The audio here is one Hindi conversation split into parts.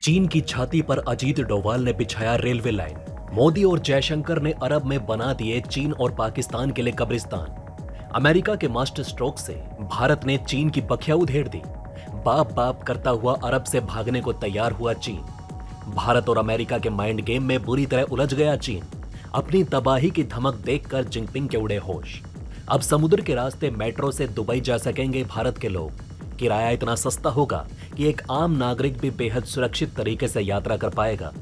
चीन की छाती पर अजीत डोभाल ने बिछाया रेलवे लाइन। मोदी और जयशंकर ने अरब में बना दिए चीन और पाकिस्तान के लिए कब्रिस्तान। अमेरिका के मास्टर स्ट्रोक से भारत ने चीन की बखिया उधेड़ दी। बाप बाप करता हुआ अरब से भागने को तैयार हुआ चीन। भारत और अमेरिका के माइंड गेम में बुरी तरह उलझ गया चीन। अपनी तबाही की धमक देखकर जिनपिंग के उड़े होश। अब समुद्र के रास्ते मेट्रो से दुबई जा सकेंगे भारत के लोग। किराया इतना सस्ता होगा कि एक आम नागरिक भी बेहद सुरक्षित तरीके से यात्रा कर पाएगा।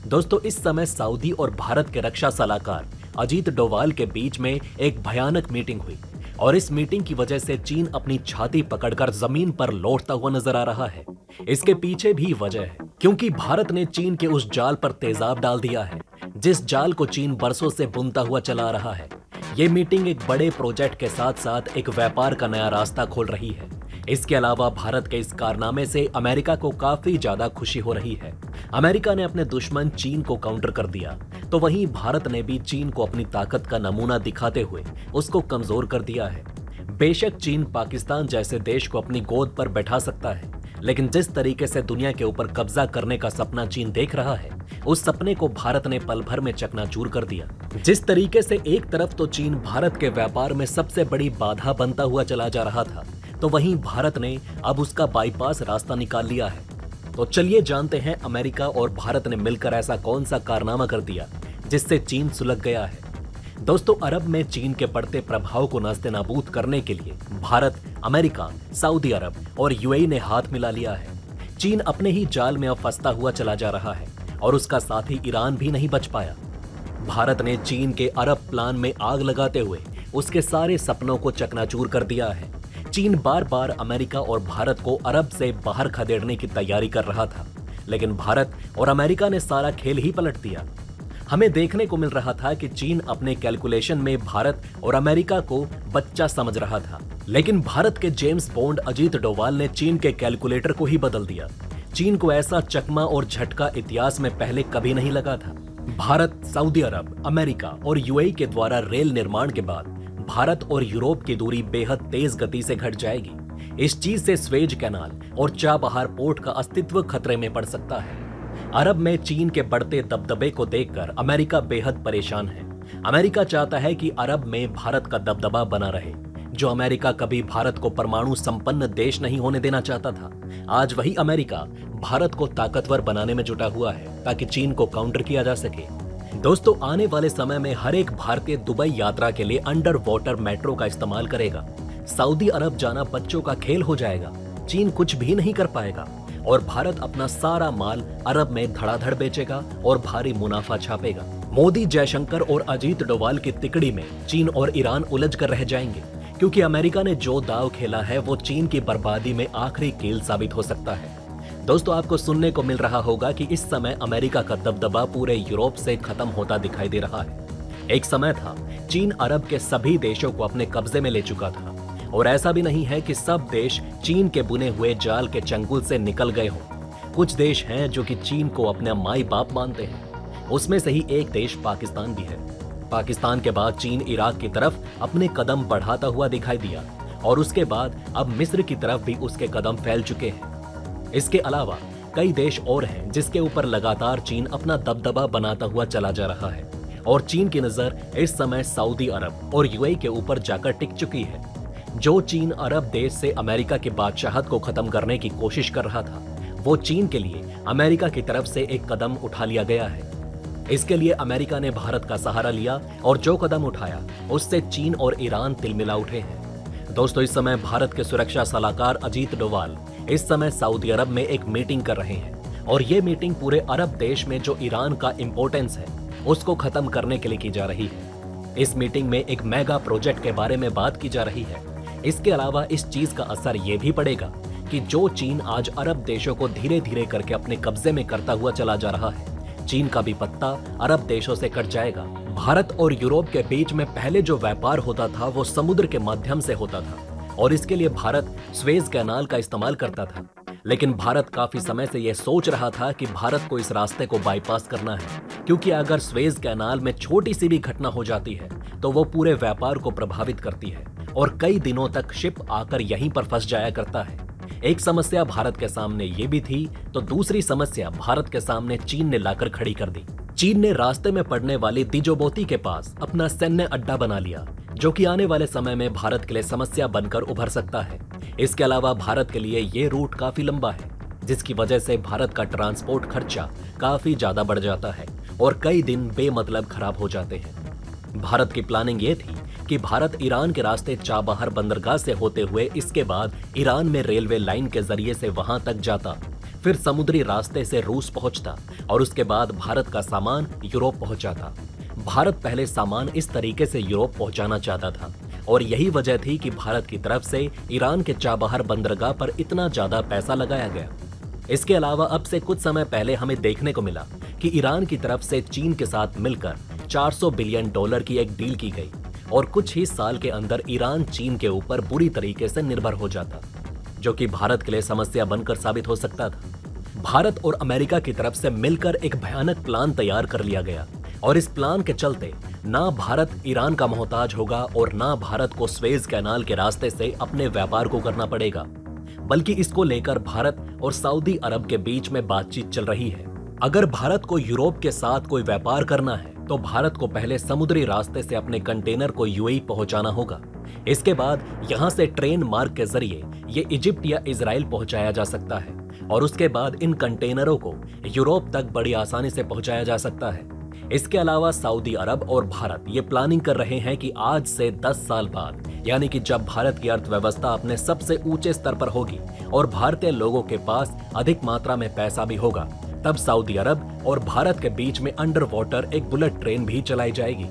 दोस्तों, इस समय सऊदी और भारत के रक्षा सलाहकार अजीत डोभाल के बीच में एक भयानक मीटिंग हुई और इस मीटिंग की वजह से चीन अपनी छाती पकड़कर जमीन पर लौटता हुआ नजर आ रहा है। इसके पीछे भी वजह है, क्योंकि भारत ने चीन के उस जाल पर तेजाब डाल दिया है जिस जाल को चीन बरसों से बुनता हुआ चला आ रहा है। ये मीटिंग एक बड़े प्रोजेक्ट के साथ साथ एक व्यापार का नया रास्ता खोल रही है। इसके अलावा भारत के इस कारनामे से अमेरिका को काफी ज्यादा खुशी हो रही है। अमेरिका ने अपने दुश्मन चीन को काउंटर कर दिया, तो वहीं भारत ने भी चीन को अपनी ताकत का नमूना दिखाते हुए उसको कमजोर कर दिया है। बेशक चीन पाकिस्तान जैसे देश को अपनी गोद पर बैठा सकता है, लेकिन जिस तरीके से दुनिया के ऊपर कब्जा करने का सपना चीन देख रहा है, उस सपने को भारत ने पल भर में चकनाचूर कर दिया। जिस तरीके से एक तरफ तो चीन भारत के व्यापार में सबसे बड़ी बाधा बनता हुआ चला जा रहा था, तो वहीं भारत ने अब उसका बाईपास रास्ता निकाल लिया है। तो चलिए जानते हैं अमेरिका और भारत ने मिलकर ऐसा कौन सा कारनामा कर दिया जिससे चीन सुलग गया है। दोस्तों, अरब में चीन के बढ़ते प्रभाव को नास्ते-नाबूद करने के लिए भारत, अमेरिका, सऊदी अरब और यूएई ने हाथ मिला लिया है। चीन अपने ही जाल में अब फंसता हुआ चला जा रहा है और उसका साथी ईरान भी नहीं बच पाया। भारत ने चीन के अरब प्लान में आग लगाते हुए उसके सारे सपनों को चकनाचूर कर दिया है। चीन बार बार अमेरिका और भारत को अरब से बाहर खदेड़ने की तैयारी कर रहा था, लेकिन भारत और अमेरिका ने सारा खेल ही पलट दिया। हमें देखने को मिल रहा था कि चीन अपने कैलकुलेशन में भारत और अमेरिका को बच्चा समझ रहा था, लेकिन भारत के जेम्स बॉन्ड अजीत डोभाल ने चीन के कैलकुलेटर को ही बदल दिया। चीन को ऐसा चकमा और झटका इतिहास में पहले कभी नहीं लगा था। भारत, सऊदी अरब, अमेरिका और यूएई के द्वारा रेल निर्माण के बाद भारत और यूरोप की दूरी बेहद तेज गति से घट जाएगी। इस चीज से स्वेज कैनाल और चाबहार पोर्ट का अस्तित्व खतरे में पड़ सकता है। अरब में चीन के बढ़ते दबदबे को देखकर अमेरिका बेहद परेशान है। अमेरिका चाहता है कि अरब में भारत का दबदबा बना रहे। जो अमेरिका कभी भारत को परमाणु संपन्न देश नहीं होने देना चाहता था, आज वही अमेरिका भारत को ताकतवर बनाने में जुटा हुआ है ताकि चीन को काउंटर किया जा सके। दोस्तों, आने वाले समय में हर एक भारतीय दुबई यात्रा के लिए अंडर वाटर मेट्रो का इस्तेमाल करेगा। सऊदी अरब जाना बच्चों का खेल हो जाएगा। चीन कुछ भी नहीं कर पाएगा और भारत अपना सारा माल अरब में धड़ाधड़ बेचेगा और भारी मुनाफा छापेगा। मोदी, जयशंकर और अजीत डोभाल की तिकड़ी में चीन और ईरान उलझ कर रह जाएंगे, क्योंकि अमेरिका ने जो दांव खेला है वो चीन की बर्बादी में आखिरी कील साबित हो सकता है। दोस्तों, आपको सुनने को मिल रहा होगा कि इस समय अमेरिका का दबदबा पूरे यूरोप से खत्म होता दिखाई दे रहा है। एक समय था चीन अरब के सभी देशों को अपने कब्जे में ले चुका था, और ऐसा भी नहीं है कि सब देश चीन के बुने हुए जाल के चंगुल से निकल गए हों। कुछ देश हैं जो कि चीन को अपने माई बाप मानते हैं। उसमें से ही एक देश पाकिस्तान भी है। पाकिस्तान के बाद चीन इराक की तरफ अपने कदम बढ़ाता हुआ दिखाई दिया और उसके बाद अब मिस्र की तरफ भी उसके कदम फैल चुके हैं। इसके अलावा कई देश और हैं जिसके ऊपर लगातार चीन अपना दबदबा बनाता हुआ चला जा रहा है, और चीन की नजर इस समय सऊदी अरब और यूएई के ऊपर जाकर टिक चुकी है। जो चीन अरब देश से अमेरिका की बादशाहत को खत्म करने की कोशिश कर रहा था, वो चीन के लिए अमेरिका की तरफ से एक कदम उठा लिया गया है। इसके लिए अमेरिका ने भारत का सहारा लिया और जो कदम उठाया उससे चीन और ईरान तिलमिला उठे हैं। दोस्तों, इस समय भारत के सुरक्षा सलाहकार अजीत डोभाल इस समय सऊदी अरब में एक मीटिंग कर रहे हैं, और ये मीटिंग पूरे अरब देश में जो ईरान का इंपॉर्टेंस है उसको खत्म करने के लिए की जा रही है। इस मीटिंग में एक मेगा प्रोजेक्ट के बारे में बात की जा रही है। इसके अलावा इस चीज का असर ये भी पड़ेगा कि जो चीन आज अरब देशों को धीरे धीरे करके अपने कब्जे में करता हुआ चला जा रहा है, चीन का भी पत्ता अरब देशों से कट जाएगा। भारत और यूरोप के बीच में पहले जो व्यापार होता था वो समुद्र के माध्यम से होता था, और इसके लिए भारत स्वेज कैनाल का इस्तेमाल करता था। लेकिन भारत काफी समय से यह सोच रहा था कि भारत को इस रास्ते को बाईपास करना है, क्योंकि अगर स्वेज कैनाल में छोटी सी भी घटना हो जाती है तो वो पूरे व्यापार को प्रभावित करती है और कई दिनों तक शिप आकर यहीं पर फंस जाया करता है। एक समस्या भारत के सामने ये भी थी, तो दूसरी समस्या भारत के सामने चीन ने लाकर खड़ी कर दी। चीन ने रास्ते में पड़ने वाली तिजोबोती के पास अपना सैन्य अड्डा बना लिया, जो कि आने वाले समय में भारत के लिए समस्या बनकर उभर सकता है। इसके अलावा भारत के लिए ये रूट काफी लंबा है, जिसकी वजह से भारत का ट्रांसपोर्ट खर्चा काफी ज्यादा बढ़ जाता है और कई दिन बेमतलब खराब हो जाते हैं। भारत की प्लानिंग ये थी कि भारत ईरान के रास्ते चाबहार बंदरगाह से होते हुए इसके बाद ईरान में रेलवे लाइन के जरिए से वहां तक जाता, फिर समुद्री रास्ते से रूस पहुंचता और उसके बाद भारत का सामान यूरोप पहुंच जाता। भारत पहले सामान इस तरीके से यूरोप पहुंचाना चाहता था और यही वजह थी कि भारत की तरफ से ईरान के चाबहार बंदरगाह पर इतना ज्यादा पैसा लगाया गया। इसके अलावा अब से कुछ समय पहले हमें देखने को मिला कि ईरान की तरफ से चीन के साथ मिलकर $400 बिलियन की एक डील की गई और कुछ ही साल के अंदर ईरान चीन के ऊपर बुरी तरीके से निर्भर हो जाता, जो कि भारत के लिए समस्या बनकर साबित हो सकता था। भारत और अमेरिका की तरफ से मिलकर एक भयानक प्लान तैयार कर लिया गया और इस प्लान के चलते ना भारत ईरान का मोहताज होगा और ना भारत को स्वेज कैनाल के रास्ते से अपने व्यापार को करना पड़ेगा, बल्कि इसको लेकर भारत और सऊदी अरब के बीच में बातचीत चल रही है। अगर भारत को यूरोप के साथ कोई व्यापार करना है तो भारत को पहले समुद्री रास्ते से अपने कंटेनर को यूएई पहुंचाना होगा। इसके बाद यहां से ट्रेन मार्ग के जरिए ये इजिप्ट या इजराइल पहुंचाया जा सकता है और उसके बाद इन कंटेनरों को यूरोप तक बड़ी आसानी से पहुंचाया जा सकता है। इसके अलावा सऊदी अरब और भारत ये प्लानिंग कर रहे हैं कि आज से 10 साल बाद, यानी कि जब भारत की अर्थव्यवस्था अपने सबसे ऊंचे स्तर पर होगी और भारतीय लोगों के पास अधिक मात्रा में पैसा भी होगा, तब सऊदी अरब और भारत के बीच में अंडर वाटर एक बुलेट ट्रेन भी चलाई जाएगी।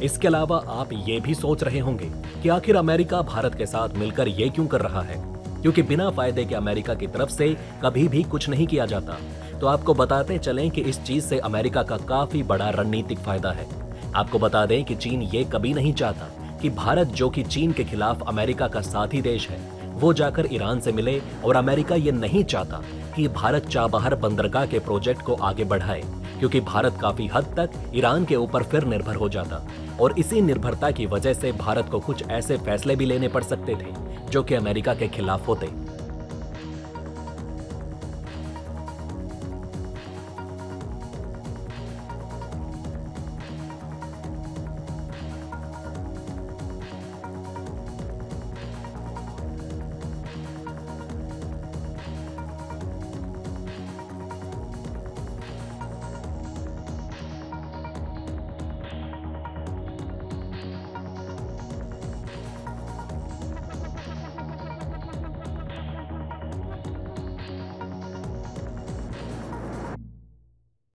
इसके अलावा आप ये भी सोच रहे होंगे कि आखिर अमेरिका भारत के साथ मिलकर ये क्यों कर रहा है, क्योंकि बिना फायदे के अमेरिका की तरफ से कभी भी कुछ नहीं किया जाता। तो आपको बताते चलें कि इस चीज से अमेरिका का काफी बड़ा रणनीतिक फायदा है। आपको बता दें कि चीन ये कभी नहीं चाहता कि भारत, जो कि चीन के खिलाफ अमेरिका का साथी देश है, वो जाकर ईरान से मिले और अमेरिका ये नहीं चाहता कि भारत चाबहार बंदरगाह के प्रोजेक्ट को आगे बढ़ाए, क्योंकि भारत काफी हद तक ईरान के ऊपर फिर निर्भर हो जाता और इसी निर्भरता की वजह से भारत को कुछ ऐसे फैसले भी लेने पड़ सकते थे जो कि अमेरिका के खिलाफ होते।